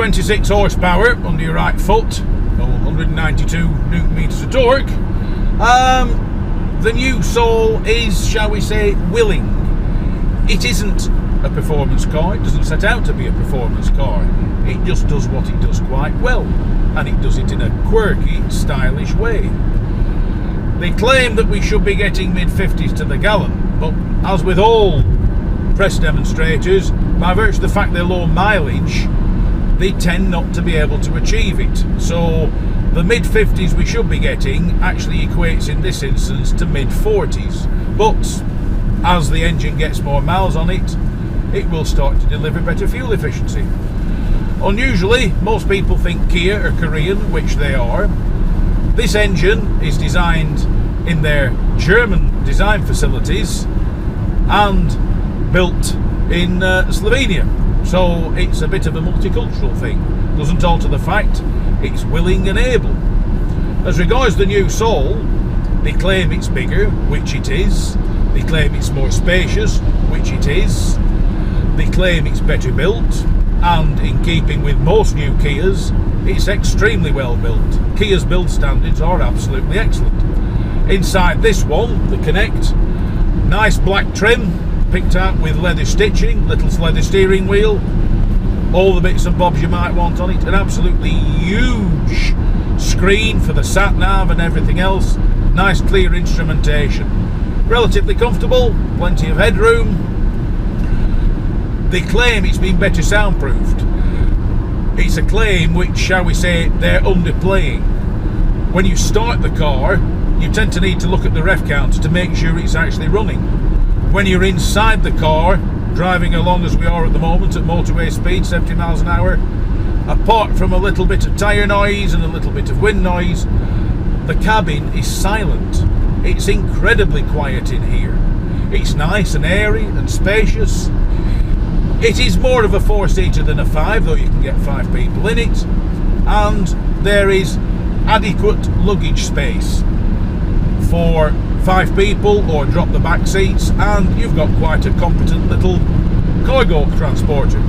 26 horsepower under your right foot, or 192 newton meters of torque. The new Soul is, shall we say, willing. It isn't a performance car. It doesn't set out to be a performance car. It just does what it does quite well, and it does it in a quirky, stylish way. They claim that we should be getting mid-50s to the gallon, but as with all press demonstrators, by virtue of the fact they're low mileage, they tend not to be able to achieve it. So the mid-50s we should be getting actually equates in this instance to mid-40s. But as the engine gets more miles on it, it will start to deliver better fuel efficiency. Unusually, most people think Kia are Korean, which they are. This engine is designed in their German design facilities and built in Slovenia. So it's a bit of a multicultural thing. Doesn't alter the fact it's willing and able. As regards the new Soul, they claim it's bigger, which it is. They claim it's more spacious, which it is. They claim it's better built, and in keeping with most new Kias, it's extremely well built. Kia's build standards are absolutely excellent. Inside this one, the Connect, nice black trim, picked out with leather stitching, little leather steering wheel, all the bits and bobs you might want on it, an absolutely huge screen for the sat-nav and everything else, nice clear instrumentation, relatively comfortable, plenty of headroom. They claim it's been better soundproofed. It's a claim which, shall we say, they're underplaying. When you start the car, you tend to need to look at the ref counter to make sure it's actually running. When you're inside the car, driving along as we are at the moment at motorway speed, 70 miles an hour, apart from a little bit of tyre noise and a little bit of wind noise, the cabin is silent. It's incredibly quiet in here. It's nice and airy and spacious. It is more of a 4-seater than a 5, though you can get 5 people in it, and there is adequate luggage space for 5 people, or drop the back seats, and you've got quite a competent little cargo transporter.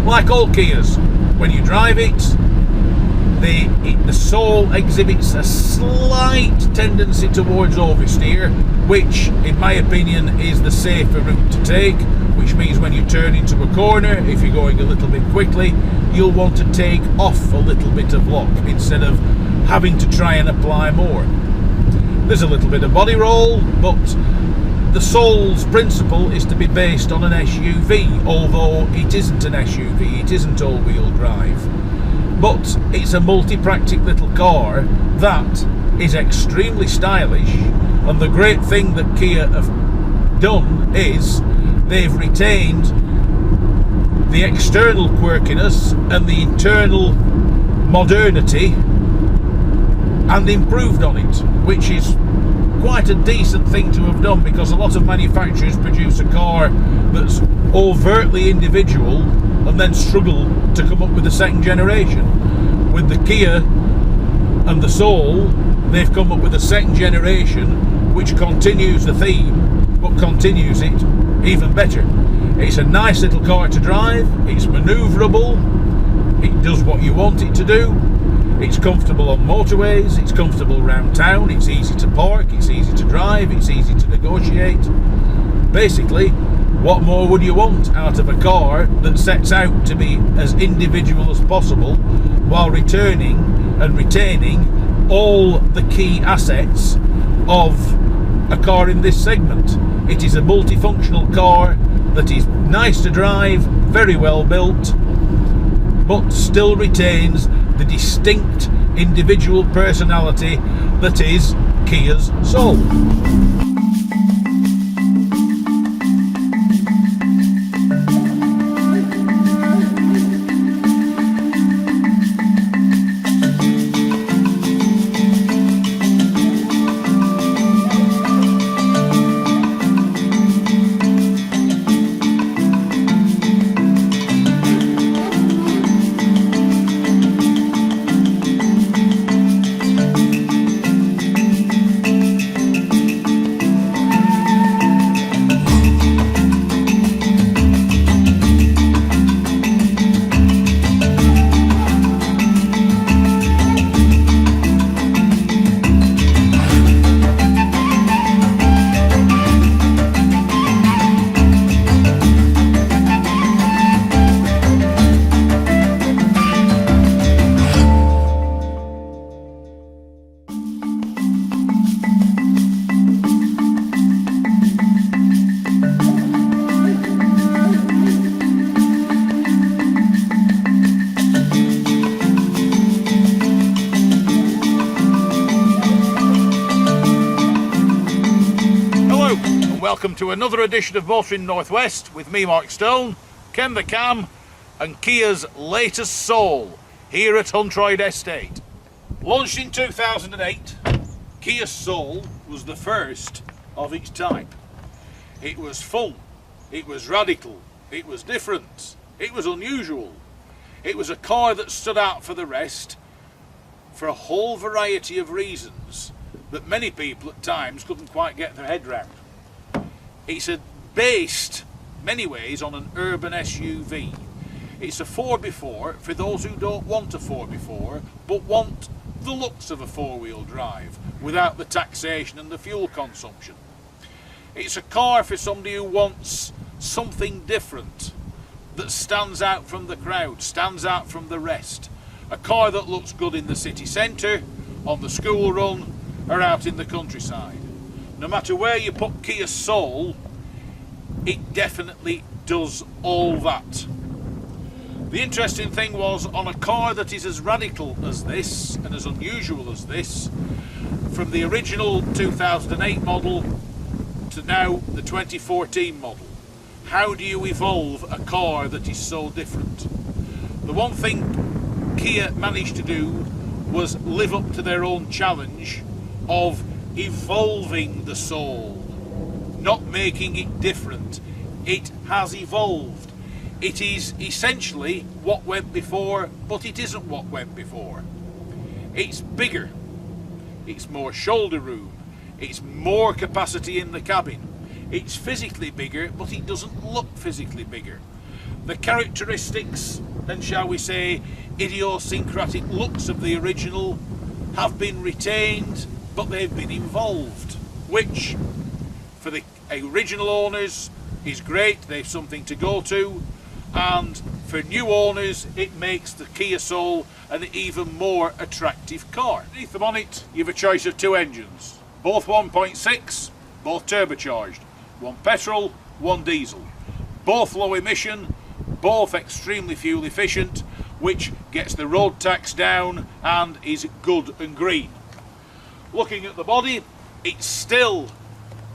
Like all Kias, when you drive it, the Soul exhibits a slight tendency towards oversteer, which in my opinion is the safer route to take, which means when you turn into a corner, if you're going a little bit quickly, you'll want to take off a little bit of lock instead of having to try and apply more. There's a little bit of body roll, but the Soul's principle is to be based on an SUV, although it isn't an SUV, it isn't all-wheel drive. But it's a multi-practic little car that is extremely stylish, and the great thing that Kia have done is they've retained the external quirkiness and the internal modernity and improved on it, which is quite a decent thing to have done, because a lot of manufacturers produce a car that's overtly individual and then struggle to come up with a second generation. With the Kia and the Soul, they've come up with a second generation which continues the theme, but continues it even better. It's a nice little car to drive, it's manoeuvrable, it does what you want it to do, it's comfortable on motorways, it's comfortable around town, it's easy to park, it's easy to drive, it's easy to negotiate. Basically, what more would you want out of a car that sets out to be as individual as possible while returning and retaining all the key assets of a car in this segment? It is a multifunctional car that is nice to drive, very well built, but still retains the distinct individual personality that is Kia's Soul. welcome to another edition of Motoring Northwest with me, Mark Stone, Ken the Cam, and Kia's latest Soul here at Huntroyd Estate. Launched in 2008, Kia Soul was the first of its type. It was fun, it was radical, it was different, it was unusual. It was a car that stood out for the rest for a whole variety of reasons that many people at times couldn't quite get their head round. It's based many ways on an urban SUV. It's a 4x4 for those who don't want a 4x4 but want the looks of a four-wheel drive without the taxation and the fuel consumption. It's a car for somebody who wants something different, that stands out from the crowd, stands out from the rest. A car that looks good in the city centre, on the school run, or out in the countryside. No matter where you put Kia Soul, it definitely does all that. The interesting thing was, on a car that is as radical as this and as unusual as this, from the original 2008 model to now the 2014 model, how do you evolve a car that is so different? The one thing Kia managed to do was live up to their own challenge of evolving the Soul, not making it different. It has evolved. It is essentially what went before, but it isn't what went before. It's bigger, it's more shoulder room, it's more capacity in the cabin. It's physically bigger, but it doesn't look physically bigger. The characteristics and, shall we say, idiosyncratic looks of the original have been retained, but they've been evolved, which for the original owners is great. They've something to go to, and for new owners it makes the Kia Soul an even more attractive car. Beneath the bonnet you have a choice of two engines, both 1.6, both turbocharged. One petrol, one diesel. Both low emission, both extremely fuel efficient, which gets the road tax down and is good and green. Looking at the body, it still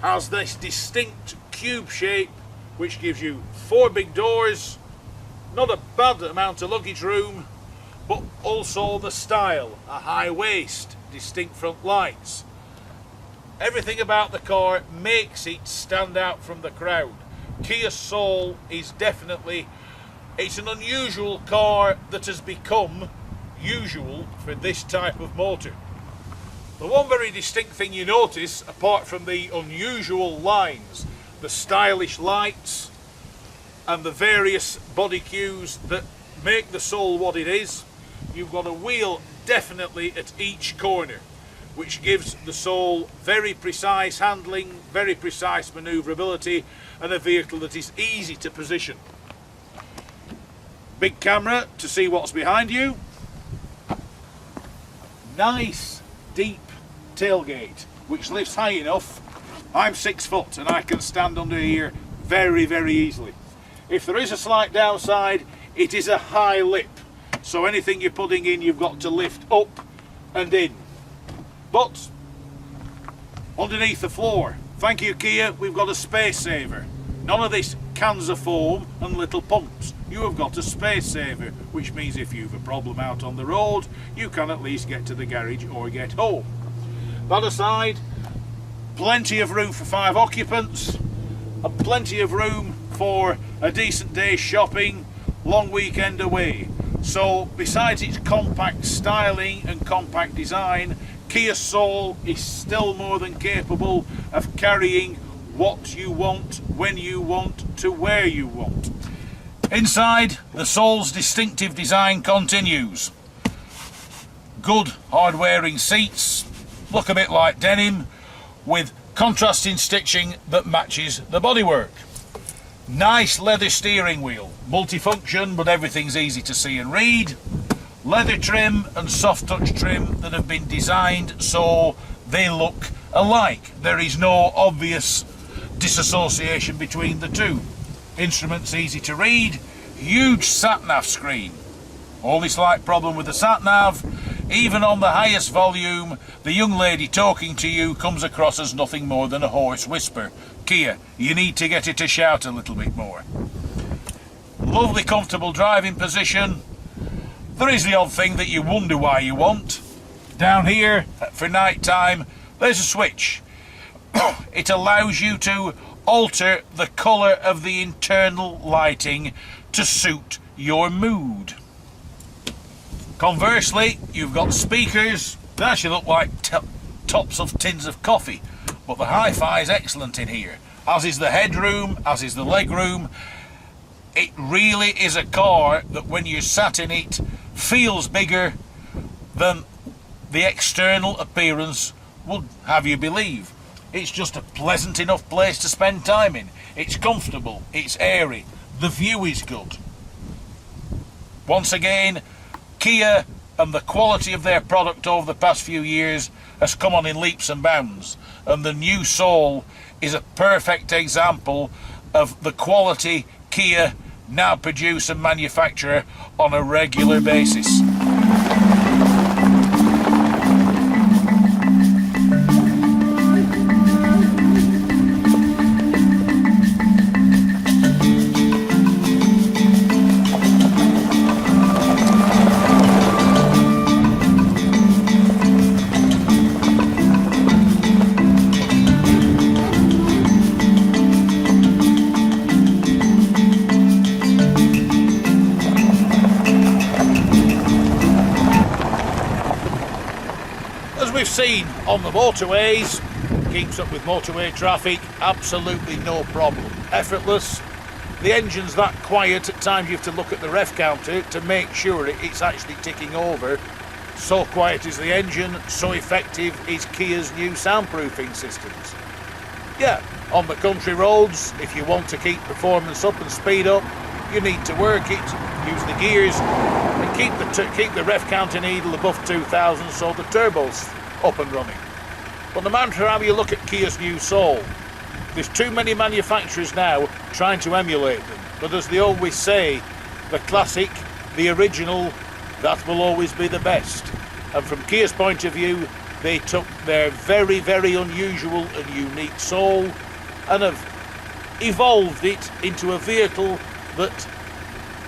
has this distinct cube shape, which gives you four big doors, not a bad amount of luggage room, but also the style, a high waist, distinct front lights. Everything about the car makes it stand out from the crowd. Kia Soul is definitely, it's an unusual car that has become usual for this type of motor. The one very distinct thing you notice, apart from the unusual lines, the stylish lights and the various body cues that make the Soul what it is, you've got a wheel definitely at each corner, which gives the Soul very precise handling, very precise manoeuvrability, and a vehicle that is easy to position. Big camera to see what's behind you. Nice deep tailgate, which lifts high enough. I'm 6 foot and I can stand under here very, very easily. If there is a slight downside, it is a high lip, so anything you're putting in you've got to lift up and in. But underneath the floor, thank you Kia, we've got a space saver. None of this cans of foam and little pumps. You have got a space saver, which means if you've a problem out on the road, you can at least get to the garage or get home. That aside, plenty of room for 5 occupants, and plenty of room for a decent day's shopping, long weekend away. So besides its compact styling and compact design, Kia Soul is still more than capable of carrying what you want, when you want, to where you want. Inside, the Soul's distinctive design continues. Good hard-wearing seats, look a bit like denim, with contrasting stitching that matches the bodywork. Nice leather steering wheel, multifunction, but everything's easy to see and read. Leather trim and soft touch trim that have been designed so they look alike. There is no obvious disassociation between the two. Instruments easy to read, huge sat-nav screen. Only slight problem with the sat-nav Even on the highest volume, the young lady talking to you comes across as nothing more than a hoarse whisper. Kia, you need to get it to shout a little bit more. Lovely comfortable driving position. There is the odd thing that you wonder why you want. Down here, for night time, there's a switch. It allows you to alter the colour of the internal lighting to suit your mood. Conversely, you've got speakers that actually look like tops of tins of coffee, but the hi-fi is excellent in here, as is the headroom, as is the legroom. It really is a car that when you're sat in it feels bigger than the external appearance would have you believe. It's just a pleasant enough place to spend time in. It's comfortable, it's airy, the view is good. Once again, Kia and the quality of their product over the past few years has come on in leaps and bounds, and the new Soul is a perfect example of the quality Kia now produce and manufacture on a regular basis. We've seen on the motorways, keeps up with motorway traffic, absolutely no problem, effortless. The engine's that quiet at times you have to look at the ref counter to make sure it's actually ticking over. So quiet is the engine, so effective is Kia's new soundproofing systems. Yeah, on the country roads, if you want to keep performance up and speed up, you need to work it, use the gears and keep the ref counter needle above 2000 so the turbo's up and running. But no matter how you look at Kia's new Soul, there's too many manufacturers now trying to emulate them. But as they always say, the classic, the original, that will always be the best. And from Kia's point of view, they took their very, very unusual and unique Soul and have evolved it into a vehicle that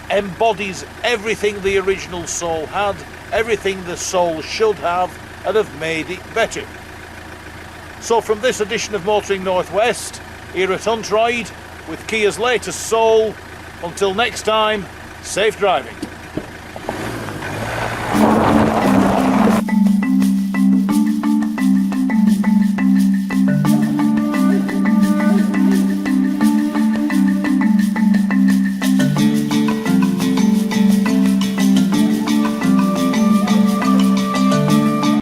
embodies everything the original Soul had, everything the Soul should have, and have made it better. So from this edition of Motoring Northwest, here at Huntroid, with Kia's latest Soul, until next time, safe driving.